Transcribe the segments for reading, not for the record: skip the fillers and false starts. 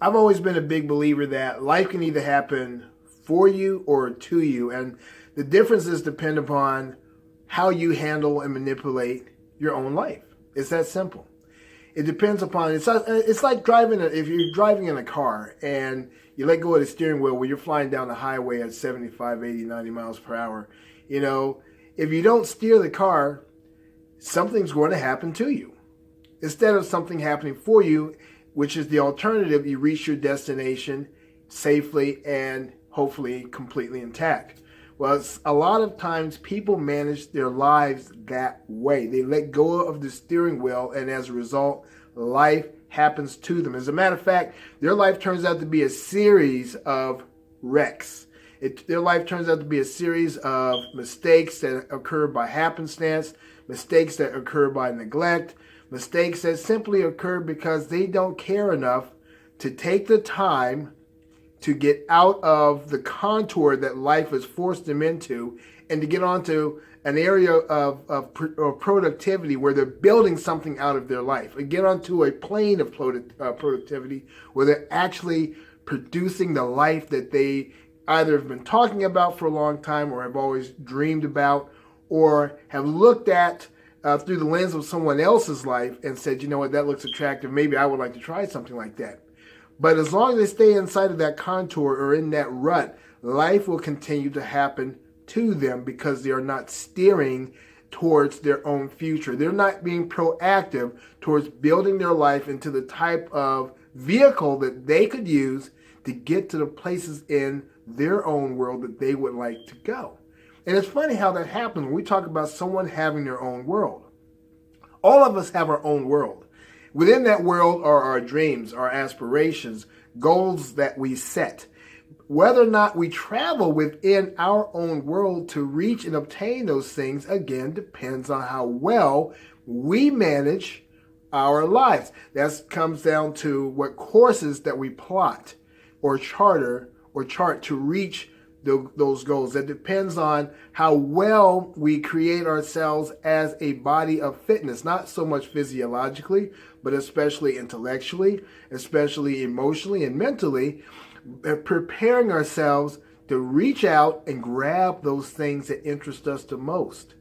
I've always been a big believer that life can either happen for you or to you, and the differences depend upon how you handle and manipulate your own life. It's that simple. It depends upon it's like driving if you're driving in a car and you let go of the steering wheel when you're flying down the highway at 75, 80, 90 miles per hour. You know, if you don't steer the car, something's going to happen to you. Instead of something happening for you, which is the alternative, you reach your destination safely and hopefully completely intact. Well, a lot of times people manage their lives that way. They let go of the steering wheel, and as a result, life happens to them. As a matter of fact, their life turns out to be a series of wrecks. Their life turns out to be a series of mistakes that occur by happenstance, mistakes that occur by neglect, mistakes that simply occur because they don't care enough to take the time to get out of the contour that life has forced them into and to get onto an area of productivity where they're building something out of their life and get onto a plane of productivity where they're actually producing the life that they either have been talking about for a long time or have always dreamed about or have looked at through the lens of someone else's life and said, you know what, that looks attractive. Maybe I would like to try something like that. But as long as they stay inside of that contour or in that rut, life will continue to happen to them because they are not steering towards their own future. They're not being proactive towards building their life into the type of vehicle that they could use to get to the places in their own world that they would like to go. And it's funny how that happens when we talk about someone having their own world. All of us have our own world. Within that world are our dreams, our aspirations, goals that we set. Whether or not we travel within our own world to reach and obtain those things, again, depends on how well we manage our lives. That comes down to what courses that we plot or chart to reach those goals. That depends on how well we create ourselves as a body of fitness, not so much physiologically, but especially intellectually, especially emotionally and mentally, preparing ourselves to reach out and grab those things that interest us the most.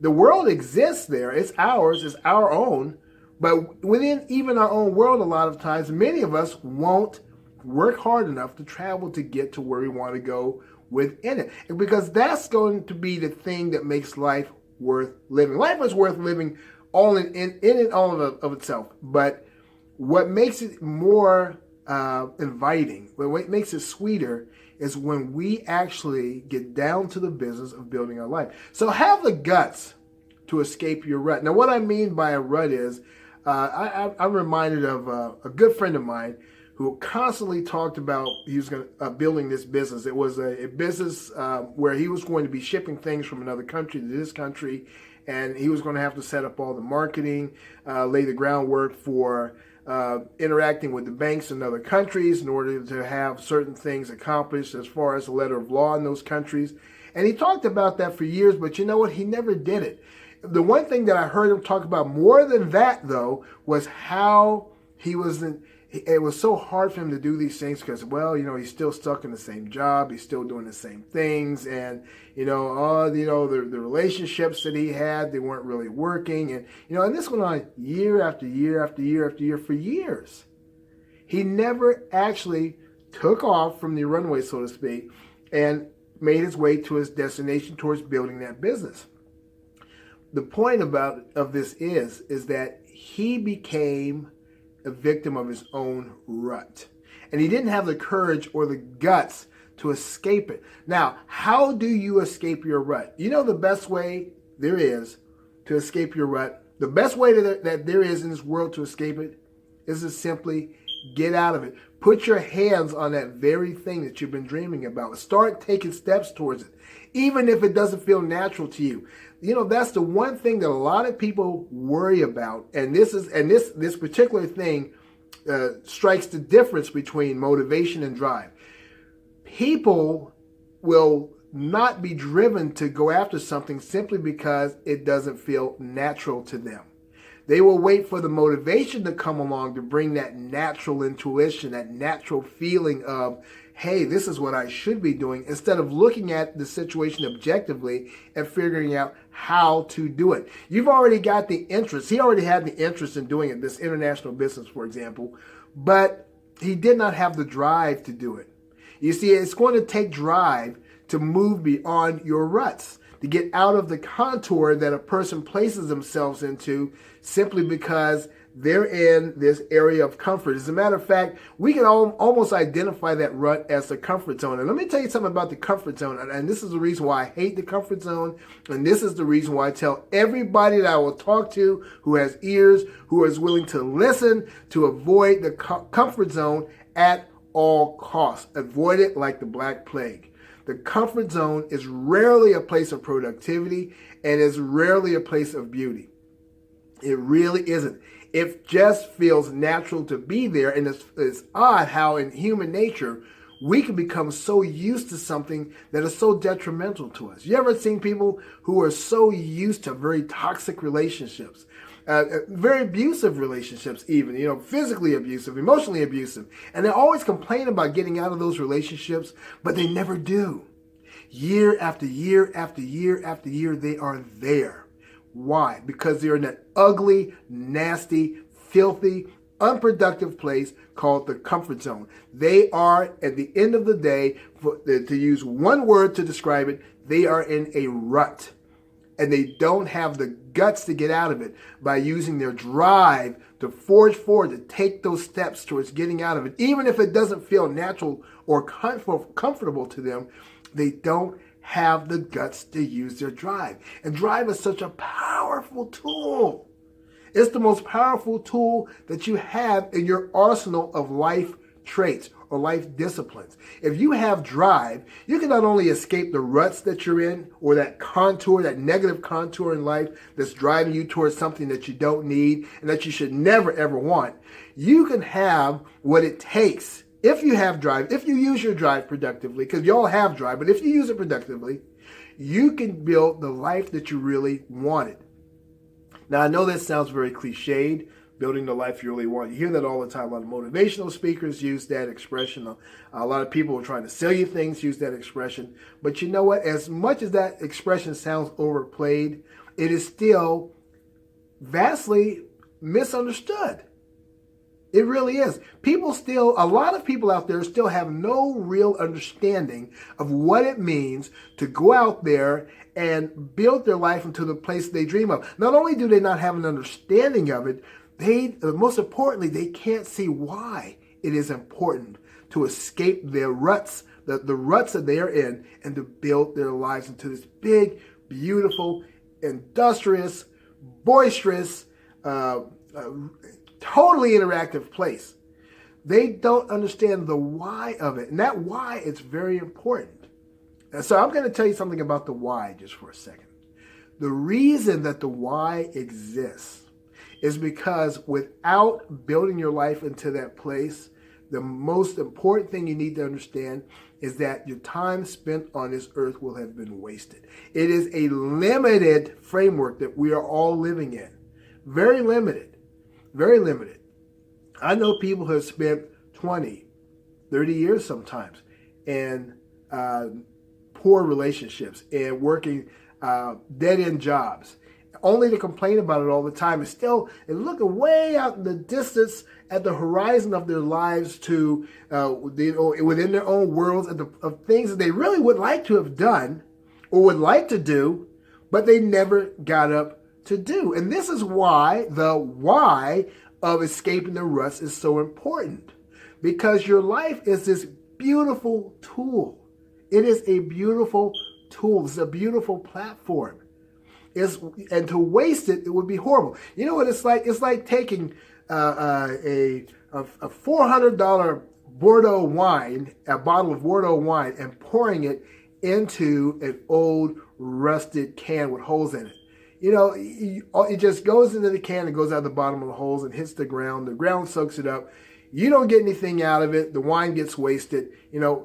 The world exists there. It's ours. It's our own. But within even our own world, a lot of times, many of us won't work hard enough to travel to get to where we want to go within it. And because that's going to be the thing that makes life worth living. Life is worth living all in and all of itself. But what makes it more inviting, what makes it sweeter, is when we actually get down to the business of building our life. So have the guts to escape your rut. Now, what I mean by a rut is, I'm reminded of a good friend of mine who constantly talked about he was building this business. It was a business where he was going to be shipping things from another country to this country, and he was going to have to set up all the marketing, lay the groundwork for interacting with the banks in other countries in order to have certain things accomplished as far as the letter of law in those countries. And he talked about that for years, but you know what? He never did it. The one thing that I heard him talk about more than that, though, was how it was so hard for him to do these things because, well, he's still stuck in the same job. He's still doing the same things. And, the relationships that he had, they weren't really working. And this went on year after year after year after year for years. He never actually took off from the runway, so to speak, and made his way to his destination towards building that business. The point of this is that he became a victim of his own rut. And he didn't have the courage or the guts to escape it. Now, how do you escape your rut? The best way there is to escape your rut, the best way that there is in this world to escape it is to simply get out of it. Put your hands on that very thing that you've been dreaming about. Start taking steps towards it, even if it doesn't feel natural to you. That's the one thing that a lot of people worry about, and this particular thing strikes the difference between motivation and drive. People will not be driven to go after something simply because it doesn't feel natural to them. They will wait for the motivation to come along to bring that natural intuition, that natural feeling of, hey, this is what I should be doing, instead of looking at the situation objectively and figuring out how to do it. You've already got the interest. He already had the interest in doing it, this international business, for example, but he did not have the drive to do it. You see, it's going to take drive to move beyond your ruts, to get out of the contour that a person places themselves into simply because they're in this area of comfort. As a matter of fact, we can almost identify that rut as the comfort zone. And let me tell you something about the comfort zone. And this is the reason why I hate the comfort zone. And this is the reason why I tell everybody that I will talk to who has ears, who is willing to listen, to avoid the comfort zone at all costs. Avoid it like the Black Plague. The comfort zone is rarely a place of productivity and is rarely a place of beauty. It really isn't. It just feels natural to be there, and it's odd how in human nature we can become so used to something that is so detrimental to us. You ever seen people who are so used to very toxic relationships, very abusive relationships even, physically abusive, emotionally abusive, and they always complain about getting out of those relationships, but they never do. Year after year after year after year, they are there. Why? Because they're in an ugly, nasty, filthy, unproductive place called the comfort zone. They are, at the end of the day, to use one word to describe it, they are in a rut. And they don't have the guts to get out of it by using their drive to forge forward, to take those steps towards getting out of it. Even if it doesn't feel natural or comfortable to them, they don't have the guts to use their drive. And drive is such a powerful tool. It's the most powerful tool that you have in your arsenal of life traits or life disciplines. If you have drive, you can not only escape the ruts that you're in, or that contour, that negative contour in life that's driving you towards something that you don't need and that you should never ever want. You can have what it takes. If you have drive, if you use your drive productively, because you all have drive, but if you use it productively, you can build the life that you really wanted. Now, I know that sounds very cliched, building the life you really want. You hear that all the time. A lot of motivational speakers use that expression. A lot of people who are trying to sell you things use that expression. But you know what? As much as that expression sounds overplayed, it is still vastly misunderstood. It really is. A lot of people out there still have no real understanding of what it means to go out there and build their life into the place they dream of. Not only do they not have an understanding of it, most importantly, they can't see why it is important to escape their ruts, the ruts that they are in, and to build their lives into this big, beautiful, industrious, boisterous, totally interactive place. They don't understand the why of it. And that why is very important. And so I'm going to tell you something about the why just for a second. The reason that the why exists is because without building your life into that place, the most important thing you need to understand is that your time spent on this earth will have been wasted. It is a limited framework that we are all living in. Very limited. Very limited. I know people who have spent 20, 30 years sometimes in poor relationships and working dead-end jobs, only to complain about it all the time. And looking way out in the distance at the horizon of their lives to within their own worlds of things that they really would like to have done or would like to do, but they never got up to do. And this is why the why of escaping the ruts is so important, because your life is this beautiful tool. It is a beautiful tool. It's a beautiful platform. And to waste it, it would be horrible. You know what it's like? It's like taking a $400 Bordeaux wine, a bottle of Bordeaux wine, and pouring it into an old rusted can with holes in it. It just goes into the can and goes out the bottom of the holes and hits the ground. The ground soaks it up. You don't get anything out of it. The wine gets wasted.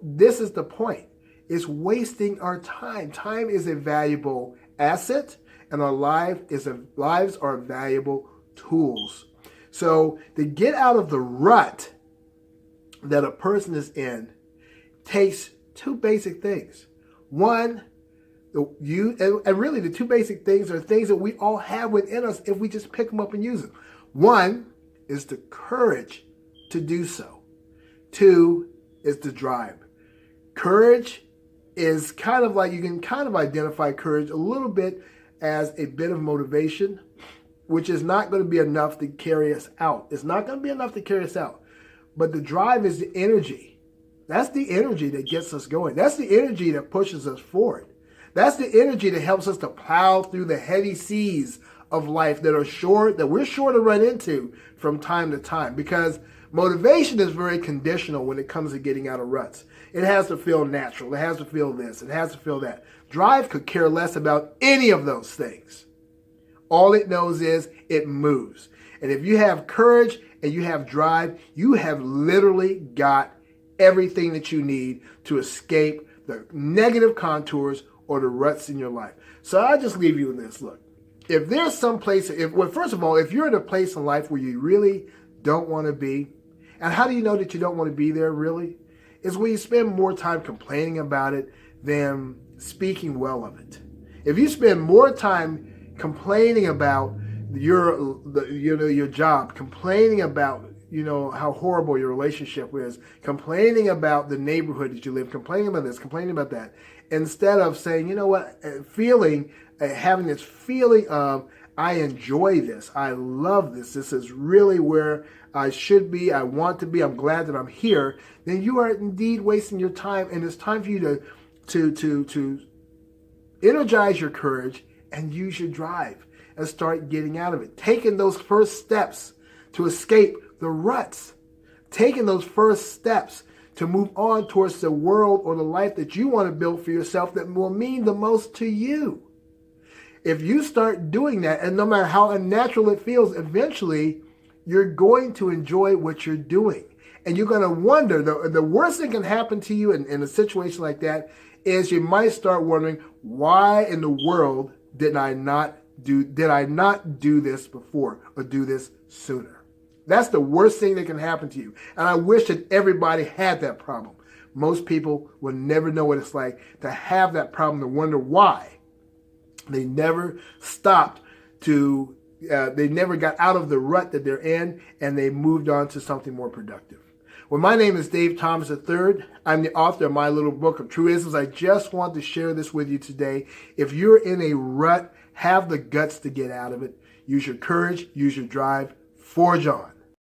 This is the point. It's wasting our time. Time is a valuable asset, and our lives are a valuable tools. So to get out of the rut that a person is in takes two basic things. One, and really the two basic things are things that we all have within us if we just pick them up and use them. One is the courage to do so. Two is the drive. Courage is kind of like, you can kind of identify courage a little bit as a bit of motivation, which is not going to be enough to carry us out. It's not going to be enough to carry us out. But the drive is the energy. That's the energy that gets us going. That's the energy that pushes us forward. That's the energy that helps us to plow through the heavy seas of life that we're sure to run into from time to time. Because motivation is very conditional when it comes to getting out of ruts. It has to feel natural. It has to feel this. It has to feel that. Drive could care less about any of those things. All it knows is it moves. And if you have courage and you have drive, you have literally got everything that you need to escape the negative contours or the ruts in your life. So I'll just leave you with this. Look, if there's some place, first of all, if you're in a place in life where you really don't want to be, and how do you know that you don't want to be there really? Is when you spend more time complaining about it than speaking well of it. If you spend more time complaining about your job, complaining about how horrible your relationship is, complaining about the neighborhood that you live, complaining about this, complaining about that, instead of saying, you know what, having this feeling of, I enjoy this, I love this, this is really where I should be, I want to be, I'm glad that I'm here, then you are indeed wasting your time, and it's time for you to energize your courage and use your drive and start getting out of it. Taking those first steps to escape the ruts. Taking those first steps to move on towards the world or the life that you want to build for yourself that will mean the most to you. If you start doing that, and no matter how unnatural it feels, eventually you're going to enjoy what you're doing. And you're going to wonder, the worst thing can happen to you in a situation like that is you might start wondering, why in the world did I not do this before or do this sooner? That's the worst thing that can happen to you. And I wish that everybody had that problem. Most people will never know what it's like to have that problem, to wonder why they never stopped they never got out of the rut that they're in, and they moved on to something more productive. Well, my name is Dave Thomas III. I'm the author of my little book of Tru-i-zems. I just want to share this with you today. If you're in a rut, have the guts to get out of it. Use your courage, use your drive, forge on.